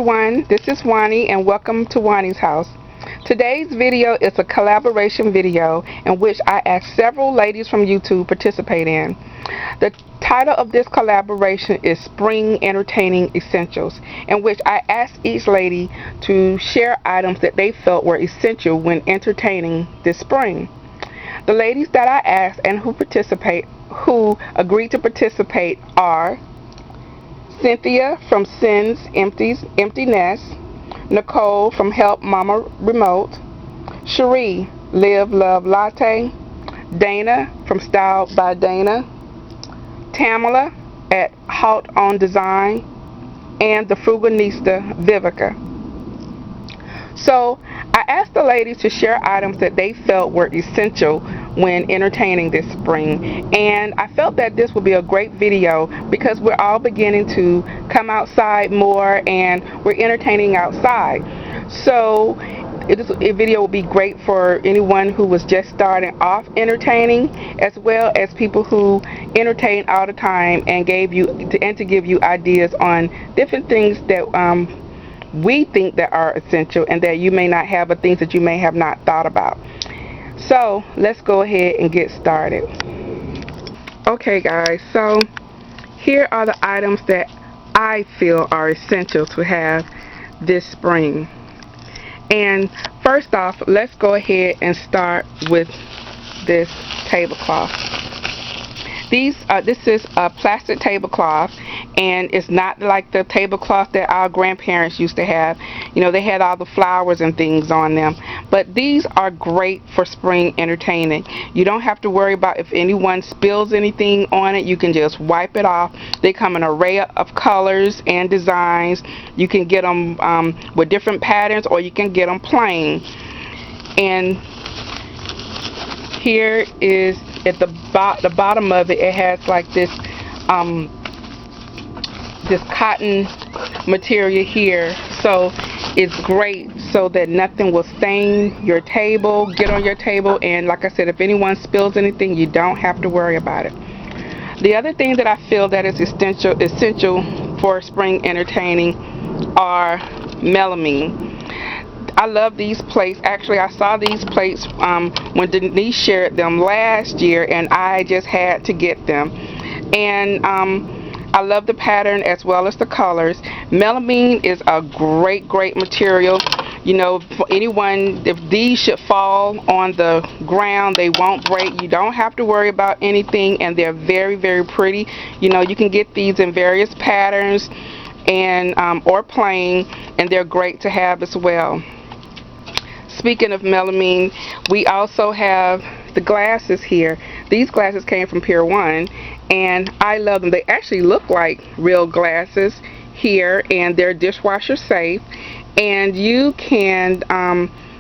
everyone, this is Wani and welcome to Wani's house. Today's video is a collaboration video in which I asked several ladies from YouTube to participate in. The title of this collaboration is Spring Entertaining Essentials, in which I asked each lady to share items that they felt were essential when entertaining this spring. The ladies that I asked and who agreed to participate are Cynthia from Sin's Empty Nest, Nicole from Help Mama Remote, Cherie Live Love Latte, Dana from Styled by Dana, Tamala at Halt on Design, and the Frugalista Vivica. So I asked the ladies to share items that they felt were essential when entertaining this spring, and I felt that this would be a great video because we're all beginning to come outside more and we're entertaining outside. So this video will be great for anyone who was just starting off entertaining, as well as people who entertain all the time and to give you ideas on different things that we think that are essential and that you may not have, or things that you may have not thought about. So let's go ahead and get started. Okay guys, so here are the items that I feel are essential to have this spring. And first off, let's go ahead and start with this tablecloth. This is a plastic tablecloth, and it's not like the tablecloth that our grandparents used to have. You know, they had all the flowers and things on them. But these are great for spring entertaining. You don't have to worry about if anyone spills anything on it. You can just wipe it off. They come in an array of colors and designs. You can get them with different patterns, or you can get them plain. And here is at the bottom of it, it has like this this cotton material here, so it's great so that nothing will stain your table, get on your table, and like I said, if anyone spills anything, you don't have to worry about it. The other thing that I feel that is essential for spring entertaining are melamine. I love these plates. Actually, I saw these plates when Denise shared them last year, and I just had to get them. And I love the pattern as well as the colors. Melamine is a great material. You know, for anyone, if these should fall on the ground, they won't break. You don't have to worry about anything, and they're very pretty. You know, you can get these in various patterns and or plain, and they're great to have as well. Speaking of melamine, we also have the glasses here. These glasses came from Pier 1, and I love them. They actually look like real glasses here, and they're dishwasher safe. And you can,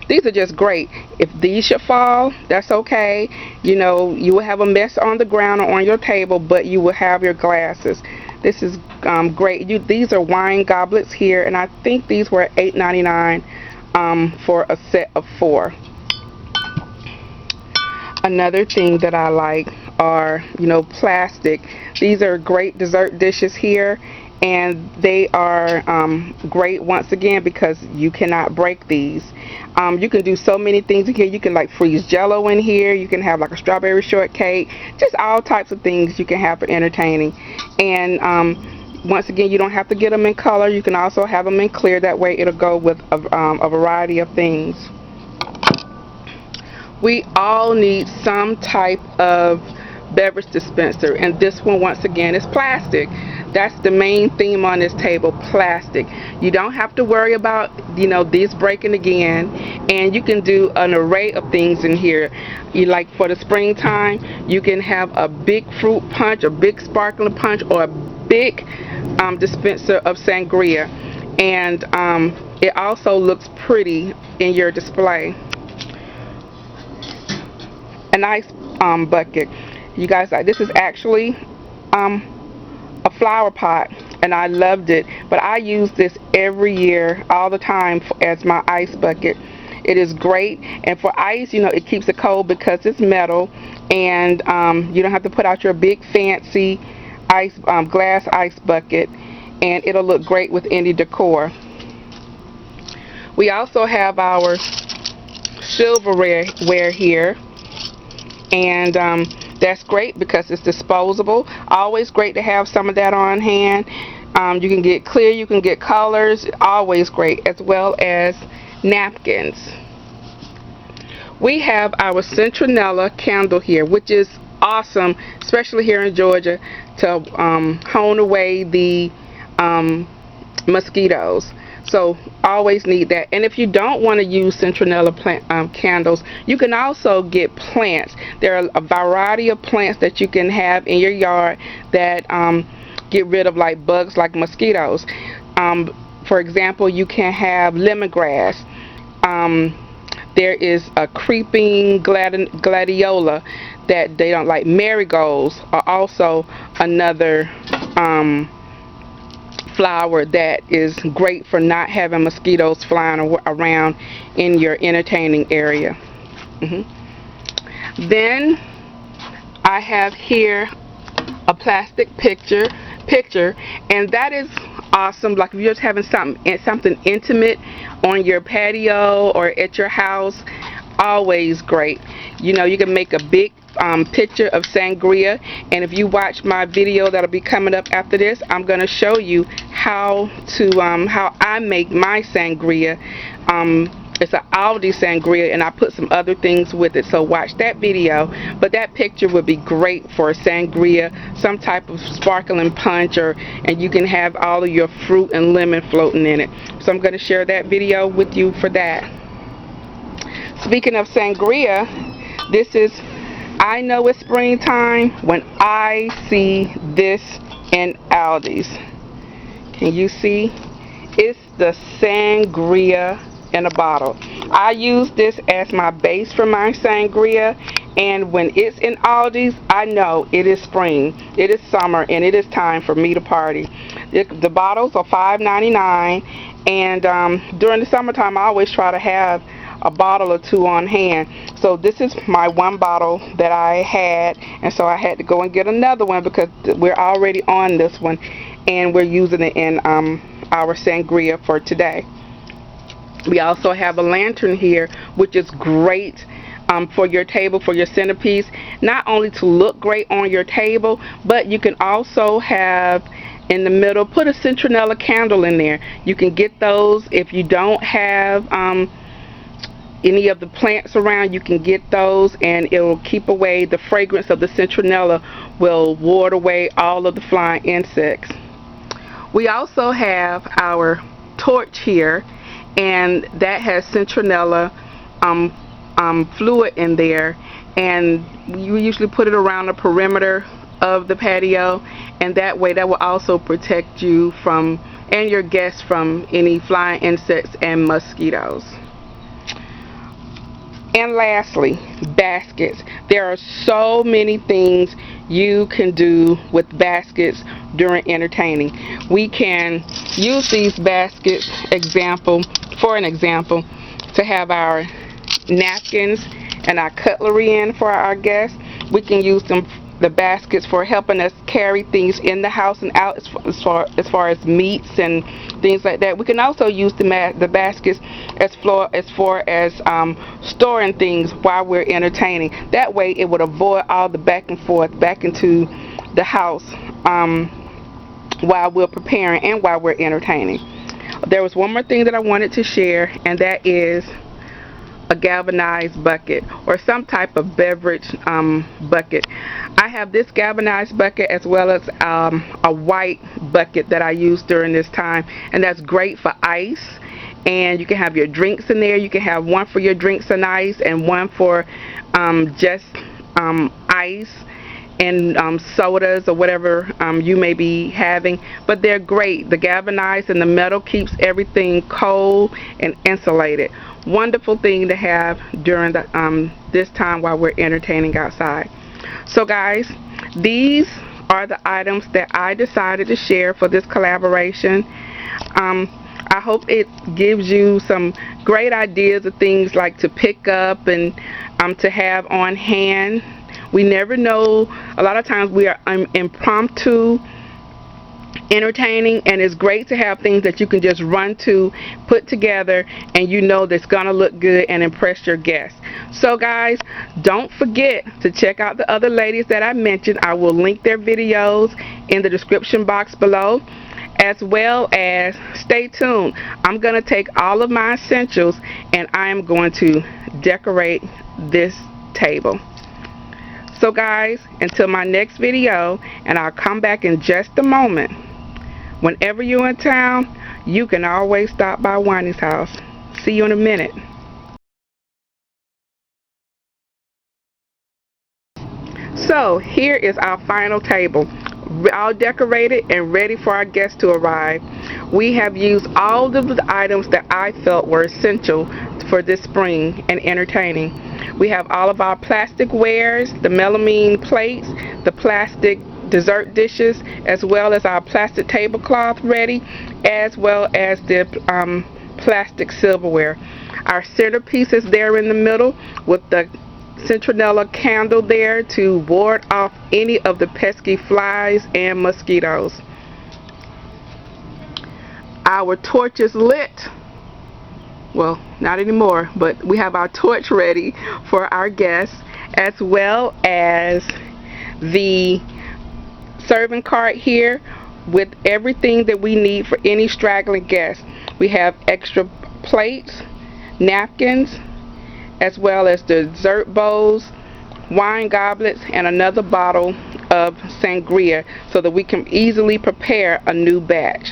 these are just great. If these should fall, that's okay. You know, you will have a mess on the ground or on your table, but you will have your glasses. This is great. These are wine goblets here, and I think these were $8.99. For a set of 4. Another thing that I like are, you know, plastic. These are great dessert dishes here, and they are great once again because you cannot break these. You can do so many things in here. You can like freeze jello in here. You can have like a strawberry shortcake. Just all types of things you can have for entertaining. And once again, you don't have to get them in color. You can also have them in clear. That way it'll go with a variety of things. We all need some type of beverage dispenser, and this one once again is plastic. That's the main theme on this table, plastic. You don't have to worry about, you know, these breaking again, and you can do an array of things in here. You like for the springtime, you can have a big fruit punch, a big sparkling punch, or a big dispenser of sangria, and it also looks pretty in your display. A nice bucket. You guys, this is actually a flower pot, and I loved it, but I use this every year all the time as my ice bucket. It is great, and for ice, you know, it keeps it cold because it's metal, and you don't have to put out your big fancy glass ice bucket, and it'll look great with any decor. We also have our silverware here, and that's great because it's disposable. Always great to have some of that on hand. You can get clear, you can get colors, always great, as well as napkins. We have our citronella candle here, which is awesome, especially here in Georgia, to hone away the mosquitoes. So always need that. And if you don't want to use citronella candles, you can also get plants. There are a variety of plants that you can have in your yard that get rid of like bugs like mosquitoes. For example, you can have lemongrass. There is a creeping gladiola that they don't like. Marigolds are also another flower that is great for not having mosquitoes flying around in your entertaining area. Then I have here a plastic picture, and that is awesome. Like if you're just having something intimate on your patio or at your house, always great. You know, you can make a big picture of sangria, and if you watch my video that'll be coming up after this, I'm going to show you how I make my sangria. It's an Aldi sangria, and I put some other things with it, so watch that video. But that picture would be great for a sangria, some type of sparkling punch, and you can have all of your fruit and lemon floating in it. So I'm going to share that video with you for that. Speaking of sangria, I know it's springtime when I see this in Aldi's. Can you see? It's the sangria in a bottle. I use this as my base for my sangria, and when it's in Aldi's, I know it is spring, it is summer, and it is time for me to party. The bottles are $5.99, and during the summertime I always try to have a bottle or two on hand. So this is my one bottle that I had, and so I had to go and get another one because we're already on this one, and we're using it in our sangria for today. We also have a lantern here, which is great for your table, for your centerpiece. Not only to look great on your table, but you can also have in the middle, put a citronella candle in there. You can get those if you don't have any of the plants around. You can get those, and it will keep away the fragrance of the citronella, will ward away all of the flying insects. We also have our torch here, and that has citronella fluid in there, and you usually put it around the perimeter of the patio, and that way that will also protect you from and your guests from any flying insects and mosquitoes. And lastly, baskets. There are so many things you can do with baskets during entertaining. We can use these baskets for an example to have our napkins and our cutlery in for our guests. We can use the baskets for helping us carry things in the house and out as far as meats and things like that. We can also use the baskets as far as storing things while we're entertaining. That way it would avoid all the back and forth back into the house while we're preparing and while we're entertaining. There was one more thing that I wanted to share, and that is a galvanized bucket or some type of beverage bucket. I have this galvanized bucket as well as a white bucket that I use during this time, and that's great for ice. And you can have your drinks in there. You can have one for your drinks and ice, and one for just ice and sodas or whatever you may be having. But they're great. The galvanized and the metal keeps everything cold and insulated. Wonderful thing to have during this time while we're entertaining outside. So guys, these are the items that I decided to share for this collaboration. I hope it gives you some great ideas of things like to pick up and to have on hand. We never know. A lot of times we are impromptu entertaining, and it's great to have things that you can just run to, put together, and you know that's gonna look good and impress your guests. So guys, don't forget to check out the other ladies that I mentioned. I will link their videos in the description box below, as well as stay tuned. I'm gonna take all of my essentials and I am going to decorate this table. So guys, until my next video, and I'll come back in just a moment. Whenever you're in town, you can always stop by Wani's house. See you in a minute. So here is our final table, all decorated and ready for our guests to arrive. We have used all of the items that I felt were essential for this spring and entertaining. We have all of our plastic wares, the melamine plates, the plastic dessert dishes, as well as our plastic tablecloth ready, as well as the plastic silverware. Our centerpiece is there in the middle with the citronella candle there to ward off any of the pesky flies and mosquitoes. Our torch is lit. Well, not anymore, but we have our torch ready for our guests, as well as the serving cart here with everything that we need for any straggling guests. We have extra plates, napkins, as well as the dessert bowls, wine goblets, and another bottle of sangria so that we can easily prepare a new batch.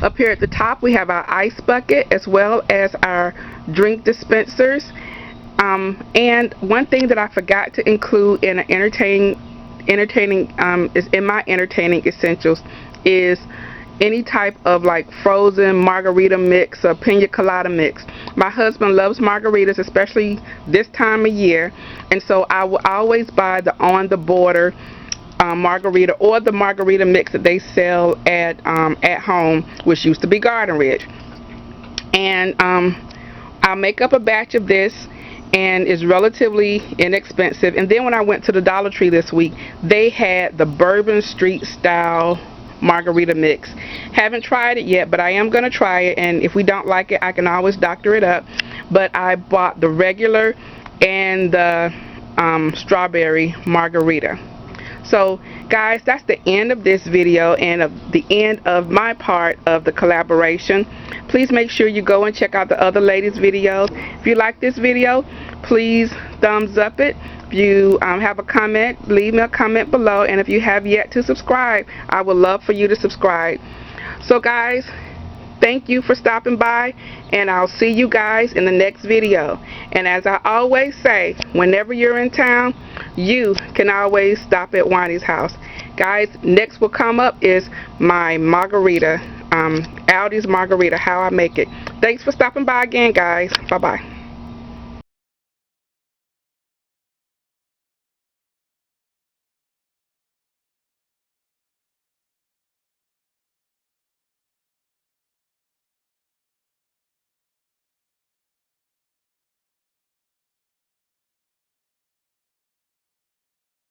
Up here at the top we have our ice bucket as well as our drink dispensers. And one thing that I forgot to include in an entertaining is in my entertaining essentials is any type of like frozen margarita mix or pina colada mix. My husband loves margaritas, especially this time of year, and so I will always buy the on the border margarita or the margarita mix that they sell at home, which used to be Garden Ridge. And I'll make up a batch of this, and it's relatively inexpensive. And then when I went to the Dollar Tree this week, they had the Bourbon Street style margarita mix. Haven't tried it yet, but I am going to try it, and if we don't like it, I can always doctor it up. But I bought the regular and the strawberry margarita. So guys, that's the end of this video and the end of my part of the collaboration. Please make sure you go and check out the other ladies' videos. If you like this video, please thumbs up it. If you have a comment, leave me a comment below. And if you have yet to subscribe, I would love for you to subscribe. So guys, thank you for stopping by, and I'll see you guys in the next video. And as I always say, whenever you're in town, you can always stop at Wani's house. Guys, next will come up is my margarita, Aldi's margarita, how I make it. Thanks for stopping by again, guys. Bye-bye.